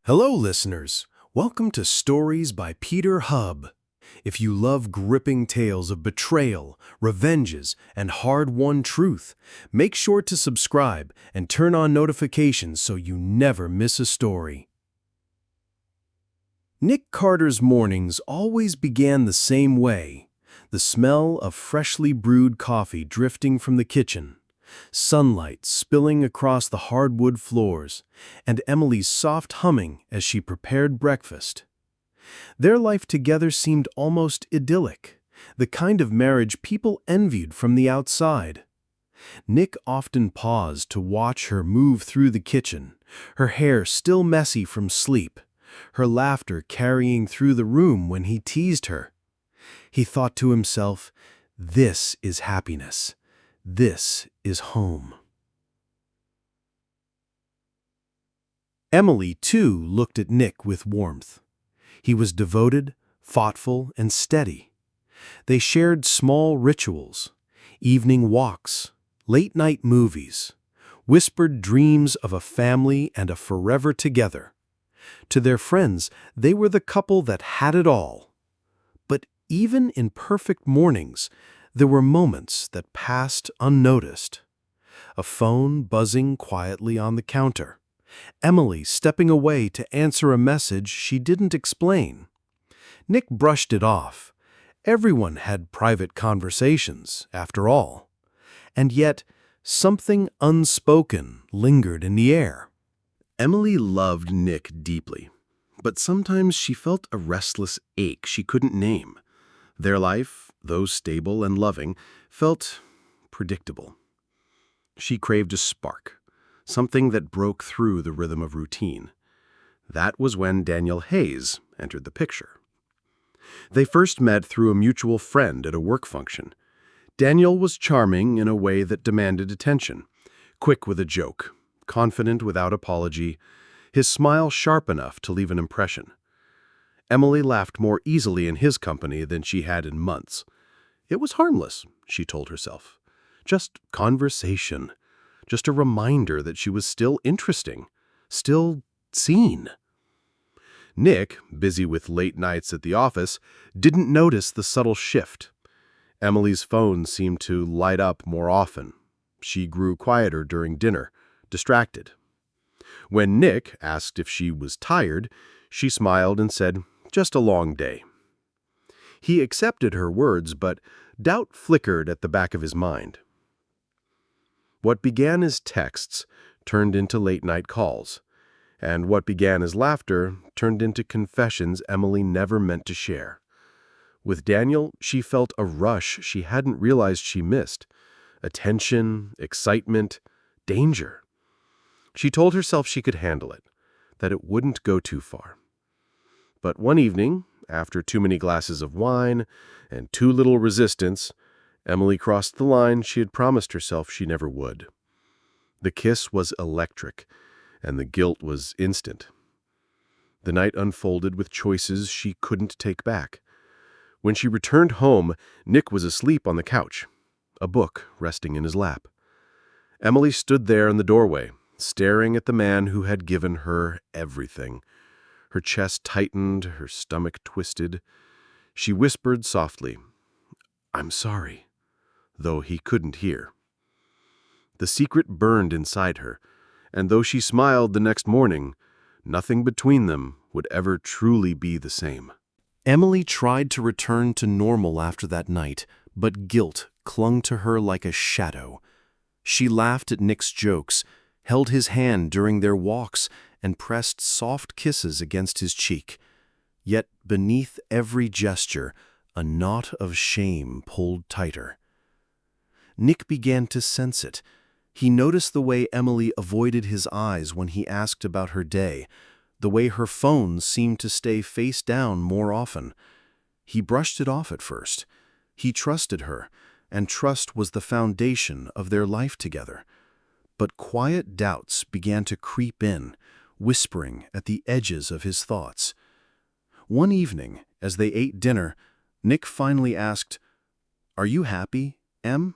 Hello, listeners. Welcome to Stories by Peter Hubb. If you love gripping tales of betrayal, revenges, and hard-won truth, make sure to subscribe and turn on notifications so you never miss a story. Nick Carter's mornings always began the same way, the smell of freshly brewed coffee drifting from the kitchen, sunlight spilling across the hardwood floors, and Emily's soft humming as she prepared breakfast. Their life together seemed almost idyllic, the kind of marriage people envied from the outside. Nick often paused to watch her move through the kitchen, her hair still messy from sleep, her laughter carrying through the room when he teased her. He thought to himself, "This is happiness. This is home." Emily, too, looked at Nick with warmth. He was devoted, thoughtful, and steady. They shared small rituals, evening walks, late-night movies, whispered dreams of a family and a forever together. To their friends, they were the couple that had it all. But even in perfect mornings, there were moments that passed unnoticed. A phone buzzing quietly on the counter. Emily stepping away to answer a message she didn't explain. Nick brushed it off. Everyone had private conversations, after all. And yet, something unspoken lingered in the air. Emily loved Nick deeply, but sometimes she felt a restless ache she couldn't name. Their life, though stable and loving, felt predictable. She craved a spark, something that broke through the rhythm of routine. That was when Daniel Hayes entered the picture. They first met through a mutual friend at a work function. Daniel was charming in a way that demanded attention, quick with a joke, confident without apology, his smile sharp enough to leave an impression. Emily laughed more easily in his company than she had in months. It was harmless, she told herself. Just conversation. Just a reminder that she was still interesting, still seen. Nick, busy with late nights at the office, didn't notice the subtle shift. Emily's phone seemed to light up more often. She grew quieter during dinner, distracted. When Nick asked if she was tired, she smiled and said, "Just a long day." He accepted her words, but doubt flickered at the back of his mind. What began as texts turned into late-night calls, and what began as laughter turned into confessions Emily never meant to share. With Daniel, she felt a rush she hadn't realized she missed. Attention, excitement, danger. She told herself she could handle it, that it wouldn't go too far. But one evening, after too many glasses of wine and too little resistance, Emily crossed the line she had promised herself she never would. The kiss was electric, and the guilt was instant. The night unfolded with choices she couldn't take back. When she returned home, Nick was asleep on the couch, a book resting in his lap. Emily stood there in the doorway, staring at the man who had given her everything. Her chest tightened, her stomach twisted. She whispered softly, "I'm sorry," though he couldn't hear. The secret burned inside her, and though she smiled the next morning, nothing between them would ever truly be the same. Emily tried to return to normal after that night, but guilt clung to her like a shadow. She laughed at Nick's jokes, held his hand during their walks, and pressed soft kisses against his cheek. Yet beneath every gesture, a knot of shame pulled tighter. Nick began to sense it. He noticed the way Emily avoided his eyes when he asked about her day, the way her phone seemed to stay face down more often. He brushed it off at first. He trusted her, and trust was the foundation of their life together. But quiet doubts began to creep in, whispering at the edges of his thoughts. One evening, as they ate dinner, Nick finally asked, "Are you happy, Em?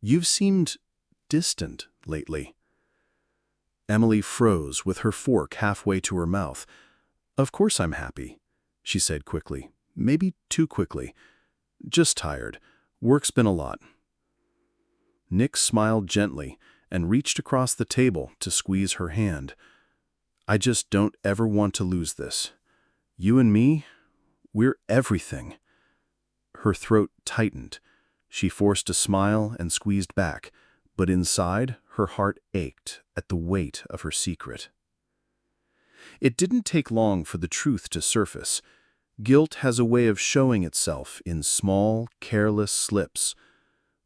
You've seemed distant lately." Emily froze with her fork halfway to her mouth. "Of course I'm happy," she said quickly. Maybe too quickly. "Just tired. Work's been a lot." Nick smiled gently and reached across the table to squeeze her hand. "I just don't ever want to lose this. You and me, we're everything." Her throat tightened. She forced a smile and squeezed back, but inside, her heart ached at the weight of her secret. It didn't take long for the truth to surface. Guilt has a way of showing itself in small, careless slips.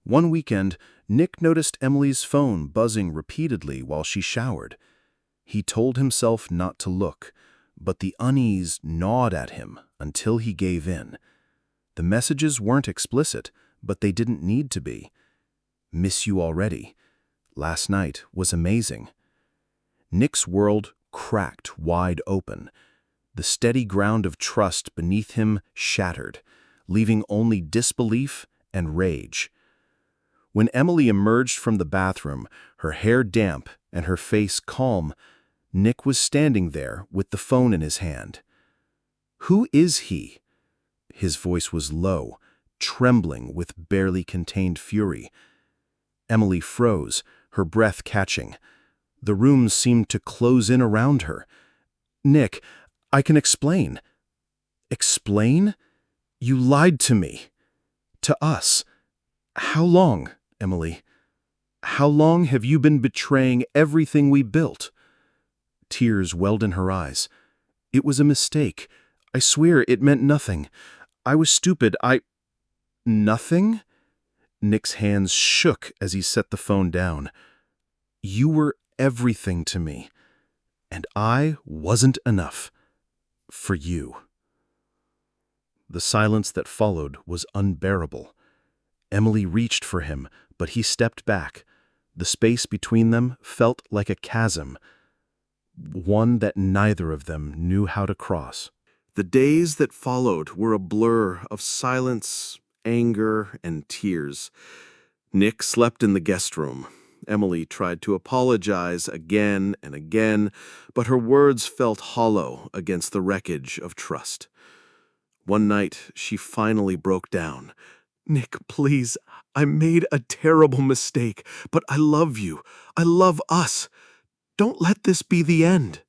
One weekend, Nick noticed Emily's phone buzzing repeatedly while she showered. He told himself not to look, but the unease gnawed at him until he gave in. The messages weren't explicit, but they didn't need to be. "Miss you already. Last night was amazing." Nick's world cracked wide open. The steady ground of trust beneath him shattered, leaving only disbelief and rage. When Emily emerged from the bathroom, her hair damp and her face calm, Nick was standing there with the phone in his hand. "Who is he?" His voice was low, trembling with barely contained fury. Emily froze, her breath catching. The room seemed to close in around her. "Nick, I can explain." "Explain? You lied to me. To us. How long, Emily? How long have you been betraying everything we built?" Tears welled in her eyes. "It was a mistake. I swear it meant nothing. I was stupid. Nothing?" Nick's hands shook as he set the phone down. "You were everything to me, and I wasn't enough. For you." The silence that followed was unbearable. Emily reached for him, but he stepped back. The space between them felt like a chasm, one that neither of them knew how to cross. The days that followed were a blur of silence, anger, and tears. Nick slept in the guest room. Emily tried to apologize again and again, but her words felt hollow against the wreckage of trust. One night, she finally broke down. "Nick, please, I made a terrible mistake, but I love you. I love us. Don't let this be the end."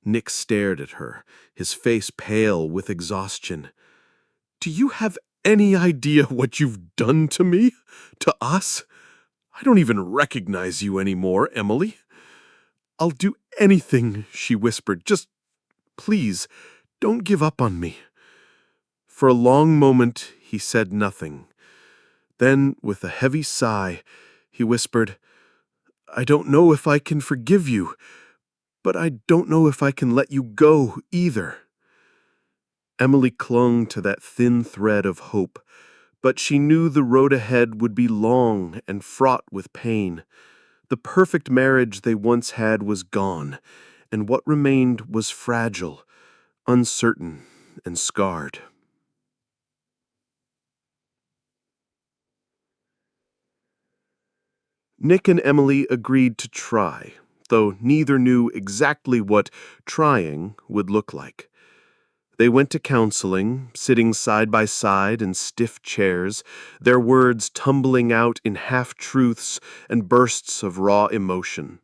Nick stared at her, his face pale with exhaustion. "Do you have any idea what you've done to me? To us? I don't even recognize you anymore, Emily." "I'll do anything," she whispered. "Just please, don't give up on me." For a long moment, he said nothing. Then, with a heavy sigh, he whispered, "I don't know if I can forgive you, but I don't know if I can let you go either." Emily clung to that thin thread of hope, but she knew the road ahead would be long and fraught with pain. The perfect marriage they once had was gone, and what remained was fragile, uncertain, and scarred. Nick and Emily agreed to try, though neither knew exactly what trying would look like. They went to counseling, sitting side by side in stiff chairs, their words tumbling out in half-truths and bursts of raw emotion.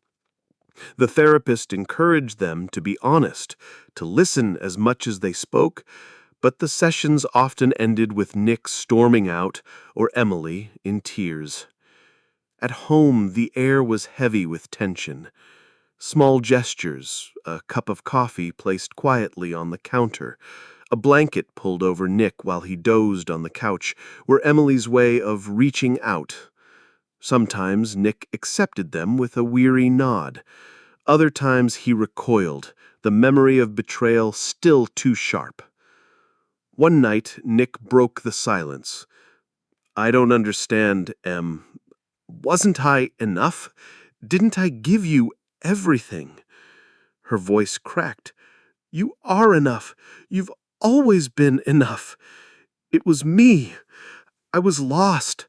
The therapist encouraged them to be honest, to listen as much as they spoke, but the sessions often ended with Nick storming out or Emily in tears. At home, the air was heavy with tension. Small gestures, a cup of coffee placed quietly on the counter, a blanket pulled over Nick while he dozed on the couch, were Emily's way of reaching out. Sometimes Nick accepted them with a weary nod. Other times he recoiled, the memory of betrayal still too sharp. One night, Nick broke the silence. "I don't understand, Em. Wasn't I enough? Didn't I give you everything?" Her voice cracked. "You are enough. You've always been enough. It was me. I was lost.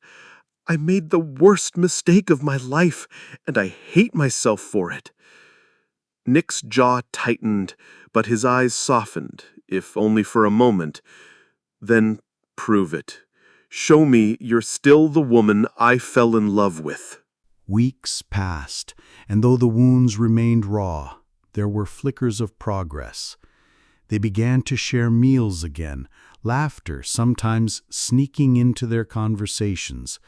I made the worst mistake of my life, and I hate myself for it." Nick's jaw tightened, but his eyes softened, if only for a moment. "Then prove it. Show me you're still the woman I fell in love with." Weeks passed, and though the wounds remained raw, there were flickers of progress. They began to share meals again, laughter sometimes sneaking into their conversations.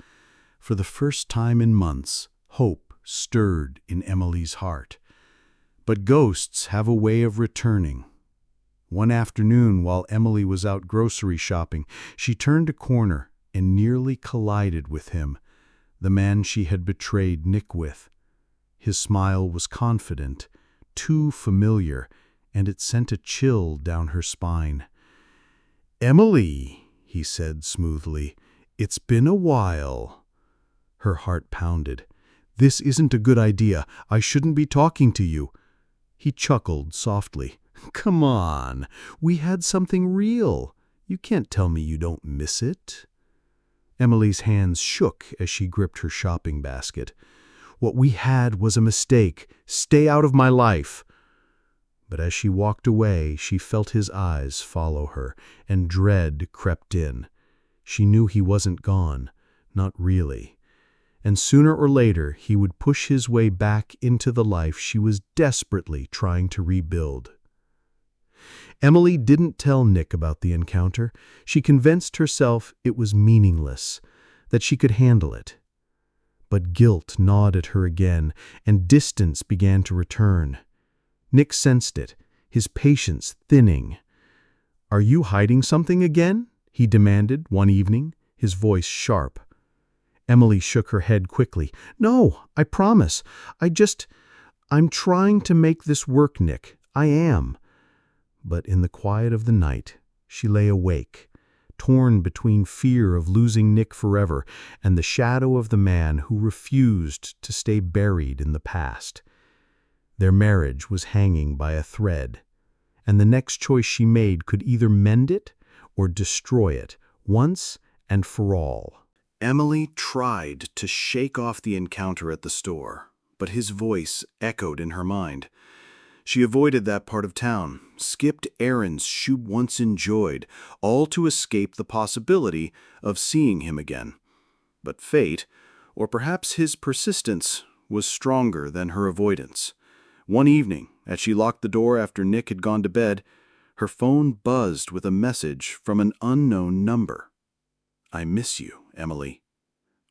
For the first time in months, hope stirred in Emily's heart. But ghosts have a way of returning. One afternoon, while Emily was out grocery shopping, she turned a corner and nearly collided with him, the man she had betrayed Nick with. His smile was confident, too familiar, and it sent a chill down her spine. "Emily," he said smoothly, "it's been a while." Her heart pounded. "This isn't a good idea. I shouldn't be talking to you." He chuckled softly. "Come on, we had something real. You can't tell me you don't miss it." Emily's hands shook as she gripped her shopping basket. "What we had was a mistake. Stay out of my life." But as she walked away, she felt his eyes follow her, and dread crept in. She knew he wasn't gone, not really. And sooner or later, he would push his way back into the life she was desperately trying to rebuild. Emily didn't tell Nick about the encounter. She convinced herself it was meaningless, that she could handle it. But guilt gnawed at her again, and distance began to return. Nick sensed it, his patience thinning. "Are you hiding something again?" he demanded one evening, his voice sharp. Emily shook her head quickly. "No, I promise. I'm trying to make this work, Nick. I am." But in the quiet of the night, she lay awake, torn between fear of losing Nick forever and the shadow of the man who refused to stay buried in the past. Their marriage was hanging by a thread, and the next choice she made could either mend it or destroy it, once and for all. Emily tried to shake off the encounter at the store, but his voice echoed in her mind. She avoided that part of town, skipped errands she once enjoyed, all to escape the possibility of seeing him again. But fate, or perhaps his persistence, was stronger than her avoidance. One evening, as she locked the door after Nick had gone to bed, her phone buzzed with a message from an unknown number. "I miss you, Emily.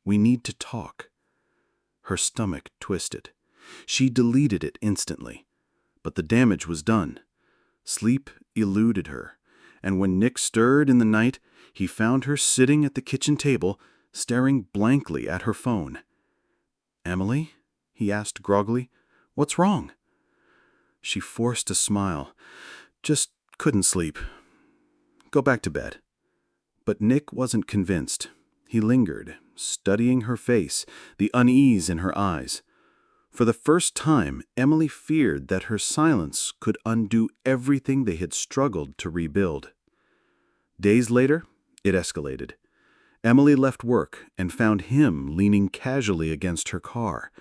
We need to talk." Her stomach twisted. She deleted it instantly. But the damage was done. Sleep eluded her, and when Nick stirred in the night, he found her sitting at the kitchen table, staring blankly at her phone. "Emily?" he asked groggily. "What's wrong?" She forced a smile. "Just couldn't sleep. Go back to bed." But Nick wasn't convinced. He lingered, studying her face, the unease in her eyes. For the first time, Emily feared that her silence could undo everything they had struggled to rebuild. Days later, it escalated. Emily left work and found him leaning casually against her car.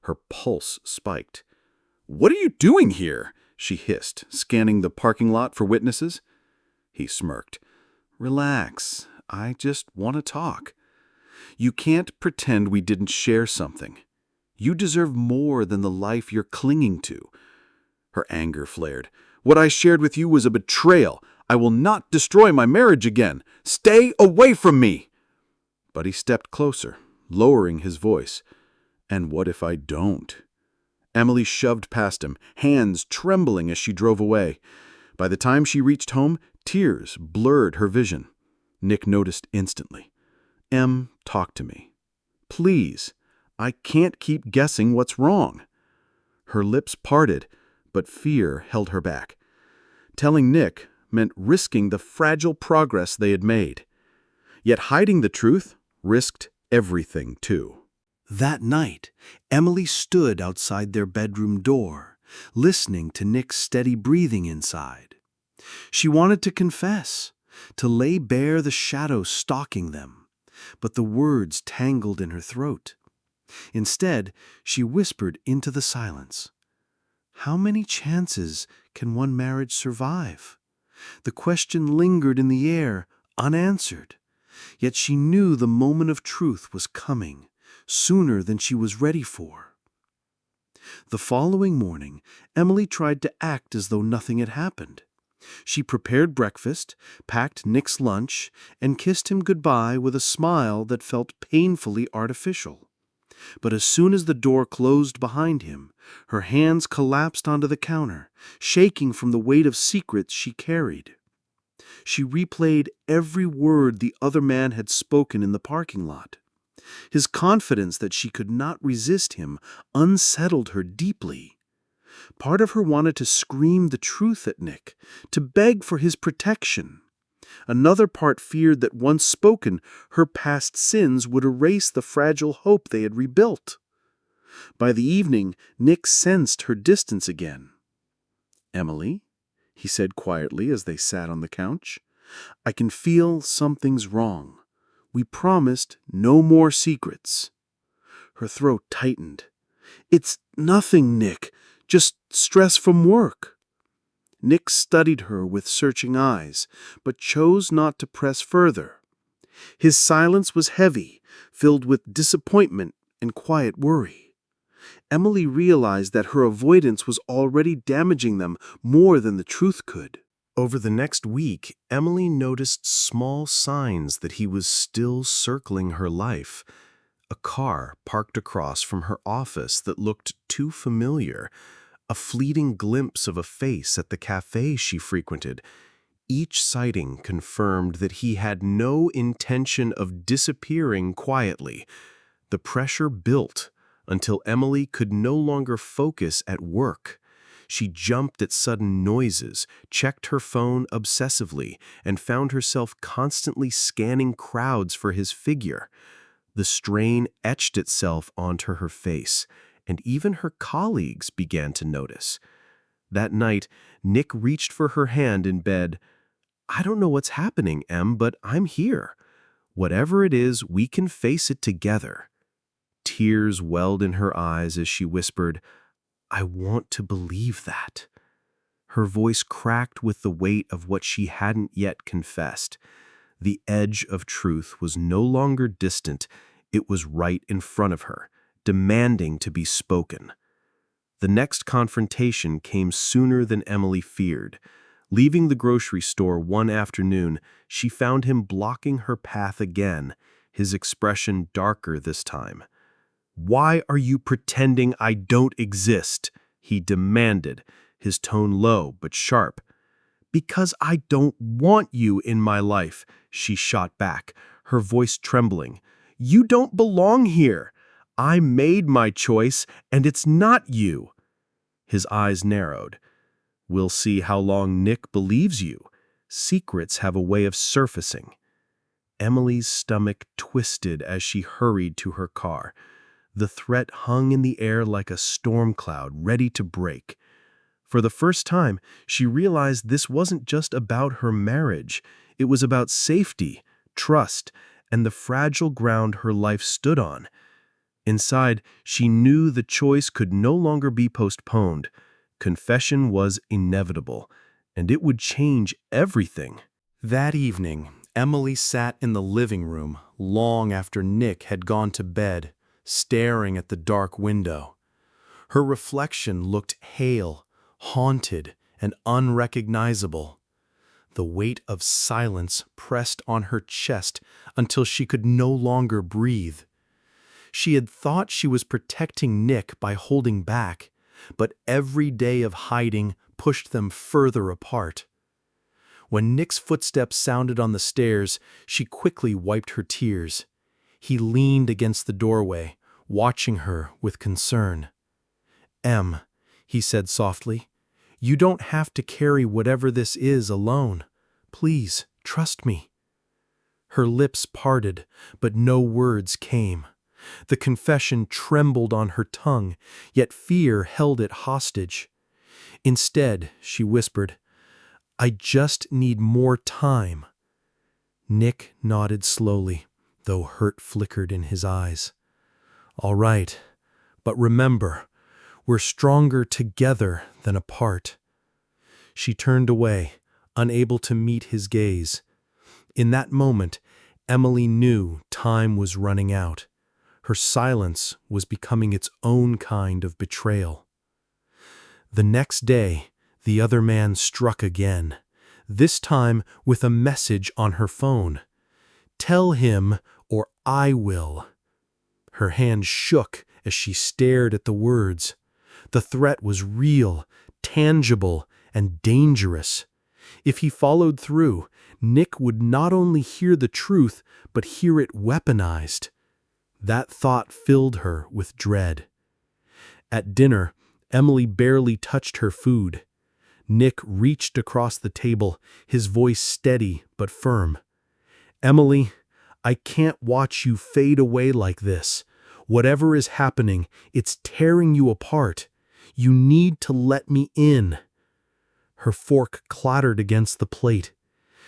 Her pulse spiked. "What are you doing here?" she hissed, scanning the parking lot for witnesses. He smirked. "Relax. I just want to talk. You can't pretend we didn't share something. You deserve more than the life you're clinging to." Her anger flared. "What I shared with you was a betrayal. I will not destroy my marriage again. Stay away from me." But he stepped closer, lowering his voice. "And what if I don't?" Emily shoved past him, hands trembling as she drove away. By the time she reached home, tears blurred her vision. Nick noticed instantly. "Em, talk to me. Please. I can't keep guessing what's wrong." Her lips parted, but fear held her back. Telling Nick meant risking the fragile progress they had made. Yet hiding the truth risked everything, too. That night, Emily stood outside their bedroom door, listening to Nick's steady breathing inside. She wanted to confess, to lay bare the shadow stalking them. but the words tangled in her throat. Instead, she whispered into the silence, "How many chances can one marriage survive?" The question lingered in the air, unanswered. Yet she knew the moment of truth was coming, sooner than she was ready for. The following morning, Emily tried to act as though nothing had happened. She prepared breakfast, packed Nick's lunch, and kissed him goodbye with a smile that felt painfully artificial. But as soon as the door closed behind him, her hands collapsed onto the counter, shaking from the weight of secrets she carried. She replayed every word the other man had spoken in the parking lot. His confidence that she could not resist him unsettled her deeply. Part of her wanted to scream the truth at Nick, to beg for his protection. Another part feared that once spoken, her past sins would erase the fragile hope they had rebuilt. By the evening, Nick sensed her distance again. "Emily," he said quietly as they sat on the couch, "I can feel something's wrong. We promised no more secrets." Her throat tightened. "It's nothing, Nick. Just stress from work." Nick studied her with searching eyes, but chose not to press further. His silence was heavy, filled with disappointment and quiet worry. Emily realized that her avoidance was already damaging them more than the truth could. Over the next week, Emily noticed small signs that he was still circling her life. A car parked across from her office that looked too familiar, a fleeting glimpse of a face at the cafe she frequented. Each sighting confirmed that he had no intention of disappearing quietly. The pressure built until Emily could no longer focus at work. She jumped at sudden noises, checked her phone obsessively, and found herself constantly scanning crowds for his figure. The strain etched itself onto her face, and even her colleagues began to notice. That night, Nick reached for her hand in bed. "I don't know what's happening, Em, but I'm here. Whatever it is, we can face it together." Tears welled in her eyes as she whispered, "I want to believe that." Her voice cracked with the weight of what she hadn't yet confessed. The edge of truth was no longer distant, it was right in front of her, demanding to be spoken. The next confrontation came sooner than Emily feared. Leaving the grocery store one afternoon, she found him blocking her path again, his expression darker this time. "Why are you pretending I don't exist?" he demanded, his tone low but sharp. "Because I don't want you in my life," she shot back, her voice trembling. "You don't belong here. I made my choice, and it's not you." His eyes narrowed. "We'll see how long Nick believes you. Secrets have a way of surfacing." Emily's stomach twisted as she hurried to her car. The threat hung in the air like a storm cloud ready to break. For the first time, she realized this wasn't just about her marriage. It was about safety, trust, and the fragile ground her life stood on. Inside, she knew the choice could no longer be postponed. Confession was inevitable, and it would change everything. That evening, Emily sat in the living room long after Nick had gone to bed, staring at the dark window. Her reflection looked hale, haunted, and unrecognizable. The weight of silence pressed on her chest until she could no longer breathe. She had thought she was protecting Nick by holding back, but every day of hiding pushed them further apart. When Nick's footsteps sounded on the stairs, she quickly wiped her tears. He leaned against the doorway, watching her with concern. "Em," he said softly, "you don't have to carry whatever this is alone. Please, trust me." Her lips parted, but no words came. The confession trembled on her tongue, yet fear held it hostage. Instead, she whispered, "I just need more time." Nick nodded slowly, though hurt flickered in his eyes. "All right, but remember, we're stronger together than apart." She turned away, unable to meet his gaze. In that moment, Emily knew time was running out. Her silence was becoming its own kind of betrayal. The next day, the other man struck again, this time with a message on her phone. "Tell him, or I will." Her hand shook as she stared at the words. The threat was real, tangible, and dangerous. If he followed through, Nick would not only hear the truth, but hear it weaponized. That thought filled her with dread. At dinner, Emily barely touched her food. Nick reached across the table, his voice steady but firm. "Emily, I can't watch you fade away like this. Whatever is happening, it's tearing you apart. You need to let me in." Her fork clattered against the plate.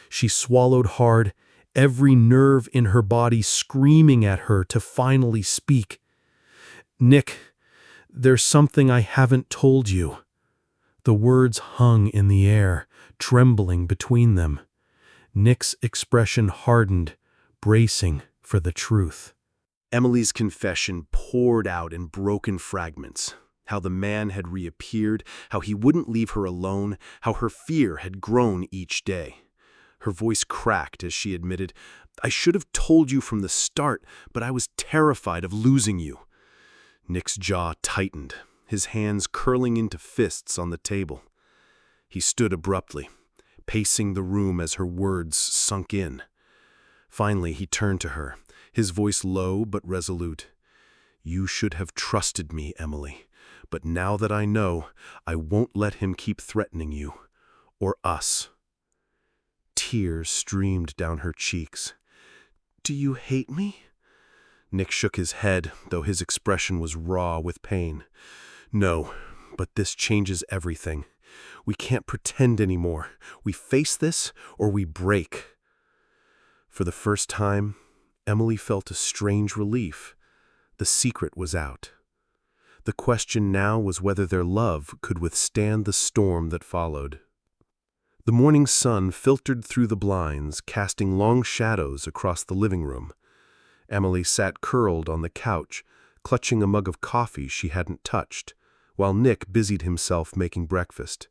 She swallowed hard, every nerve in her body screaming at her to finally speak. "Nick, there's something I haven't told you." The words hung in the air, trembling between them. Nick's expression hardened, bracing for the truth. Emily's confession poured out in broken fragments. How the man had reappeared, how he wouldn't leave her alone, how her fear had grown each day. Her voice cracked as she admitted, "I should have told you from the start, but I was terrified of losing you." Nick's jaw tightened, his hands curling into fists on the table. He stood abruptly, pacing the room as her words sunk in. Finally, he turned to her, his voice low but resolute. "You should have trusted me, Emily, but now that I know, I won't let him keep threatening you, or us." Tears streamed down her cheeks. "Do you hate me?" Nick shook his head, though his expression was raw with pain. "No, but this changes everything. We can't pretend anymore. We face this, or we break." For the first time, Emily felt a strange relief. The secret was out. The question now was whether their love could withstand the storm that followed. The morning sun filtered through the blinds, casting long shadows across the living room. Emily sat curled on the couch, clutching a mug of coffee she hadn't touched, while Nick busied himself making breakfast.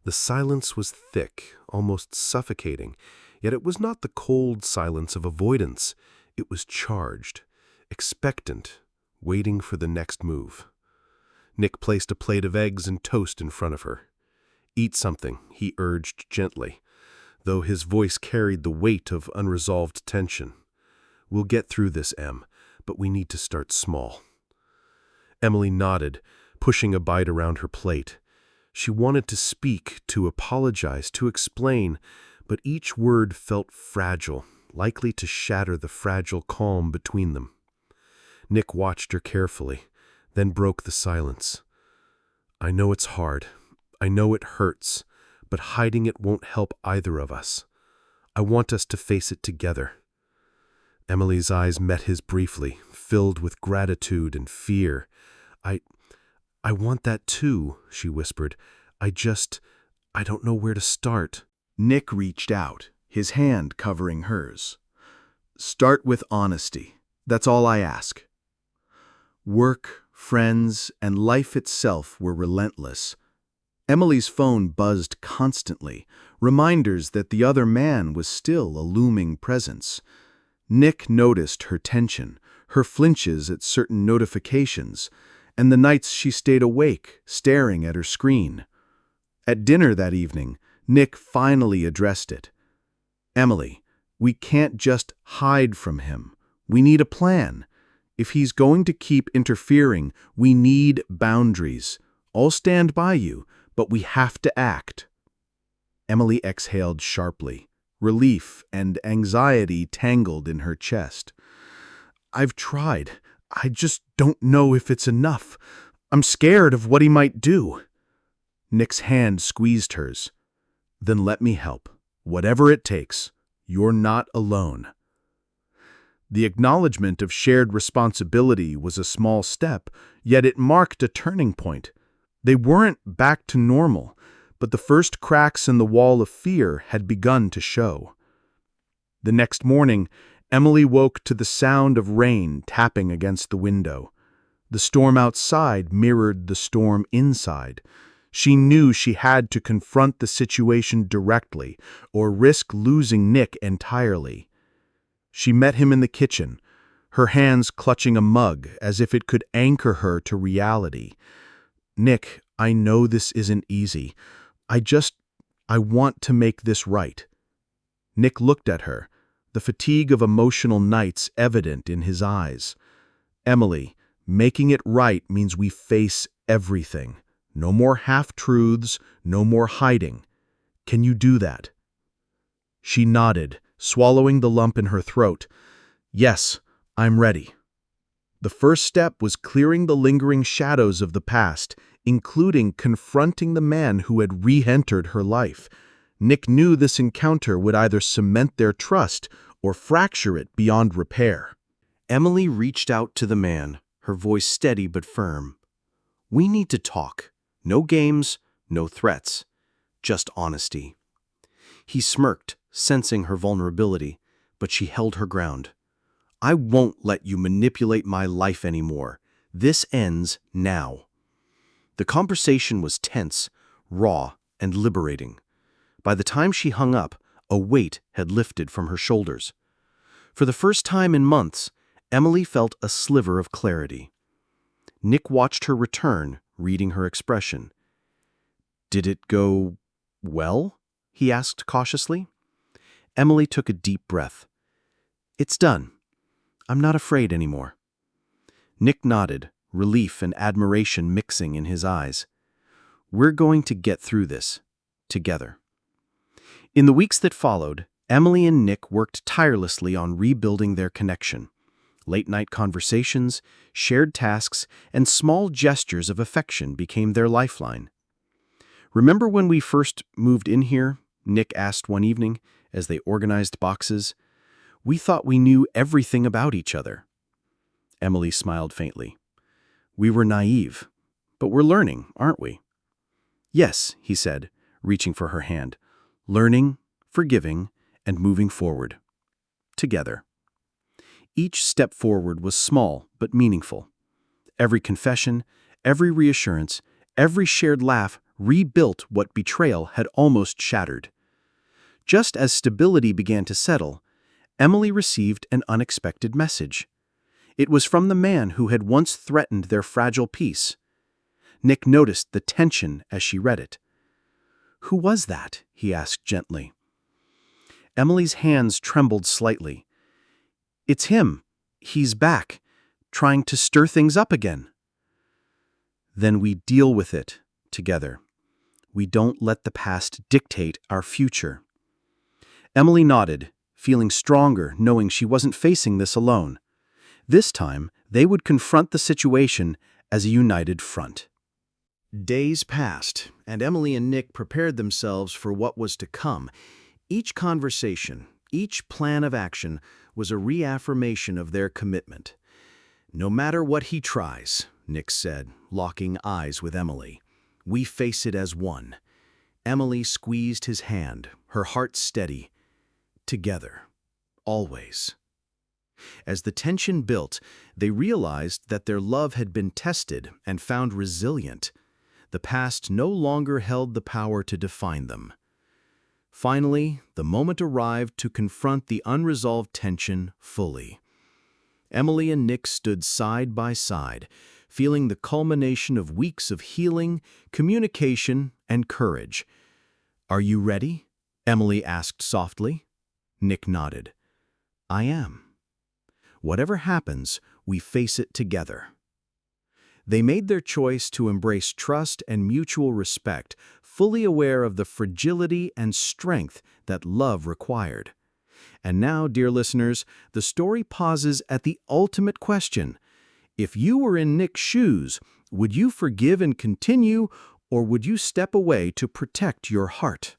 The silence was thick, almost suffocating, yet it was not the cold silence of avoidance. It was charged, expectant, waiting for the next move. Nick placed a plate of eggs and toast in front of her. "Eat something," he urged gently, though his voice carried the weight of unresolved tension. "We'll get through this, Em, but we need to start small." Emily nodded, pushing a bite around her plate. She wanted to speak, to apologize, to explain, but each word felt fragile, likely to shatter the fragile calm between them. Nick watched her carefully, then broke the silence. "I know it's hard. I know it hurts, but hiding it won't help either of us. I want us to face it together." Emily's eyes met his briefly, filled with gratitude and fear. I want that too," she whispered. I don't know where to start." Nick reached out, his hand covering hers. "Start with honesty. That's all I ask." Work, friends, and life itself were relentless. Emily's phone buzzed constantly, reminders that the other man was still a looming presence. Nick noticed her tension, her flinches at certain notifications, and the nights she stayed awake, staring at her screen. At dinner that evening, Nick finally addressed it. "Emily, we can't just hide from him. We need a plan. If he's going to keep interfering, we need boundaries. I'll stand by you, but we have to act." Emily exhaled sharply. Relief and anxiety tangled in her chest. "I've tried. I just don't know if it's enough. I'm scared of what he might do." Nick's hand squeezed hers. "Then let me help. Whatever it takes. You're not alone." The acknowledgement of shared responsibility was a small step, yet it marked a turning point. They weren't back to normal, but the first cracks in the wall of fear had begun to show. The next morning, Emily woke to the sound of rain tapping against the window. The storm outside mirrored the storm inside. She knew she had to confront the situation directly or risk losing Nick entirely. She met him in the kitchen, her hands clutching a mug as if it could anchor her to reality. "Nick, I know this isn't easy. I want to make this right." Nick looked at her, the fatigue of emotional nights evident in his eyes. "Emily, making it right means we face everything. No more half-truths, no more hiding. Can you do that?" She nodded, swallowing the lump in her throat. "Yes, I'm ready." The first step was clearing the lingering shadows of the past, including confronting the man who had re-entered her life. Nick knew this encounter would either cement their trust or fracture it beyond repair. Emily reached out to the man, her voice steady but firm. "We need to talk. No games, no threats. Just honesty." He smirked, sensing her vulnerability, but she held her ground. "I won't let you manipulate my life anymore. This ends now." The conversation was tense, raw, and liberating. By the time she hung up, a weight had lifted from her shoulders. For the first time in months, Emily felt a sliver of clarity. Nick watched her return, reading her expression. "Did it go well?" he asked cautiously. Emily took a deep breath. "It's done. I'm not afraid anymore." Nick nodded, relief and admiration mixing in his eyes. "We're going to get through this, together." In the weeks that followed, Emily and Nick worked tirelessly on rebuilding their connection. Late-night conversations, shared tasks, and small gestures of affection became their lifeline. "Remember when we first moved in here?" Nick asked one evening as they organized boxes. "We thought we knew everything about each other." Emily smiled faintly. "We were naive, but we're learning, aren't we?" "Yes," he said, reaching for her hand. "Learning, forgiving, and moving forward. Together." Each step forward was small but meaningful. Every confession, every reassurance, every shared laugh rebuilt what betrayal had almost shattered. Just as stability began to settle, Emily received an unexpected message. It was from the man who had once threatened their fragile peace. Nick noticed the tension as she read it. "Who was that?" he asked gently. Emily's hands trembled slightly. "It's him. He's back, trying to stir things up again." "Then we deal with it together. We don't let the past dictate our future." Emily nodded, feeling stronger knowing she wasn't facing this alone. This time, they would confront the situation as a united front. Days passed, and Emily and Nick prepared themselves for what was to come. Each conversation, each plan of action was a reaffirmation of their commitment. "No matter what he tries," Nick said, locking eyes with Emily, "we face it as one." Emily squeezed his hand, her heart steady. Together. Always. As the tension built, they realized that their love had been tested and found resilient. The past no longer held the power to define them. Finally, the moment arrived to confront the unresolved tension fully. Emily and Nick stood side by side, feeling the culmination of weeks of healing, communication, and courage. "Are you ready?" Emily asked softly. Nick nodded. "I am." Whatever happens, we face it together. They made their choice to embrace trust and mutual respect, fully aware of the fragility and strength that love required. And now, dear listeners, the story pauses at the ultimate question. If you were in Nick's shoes, would you forgive and continue, or would you step away to protect your heart?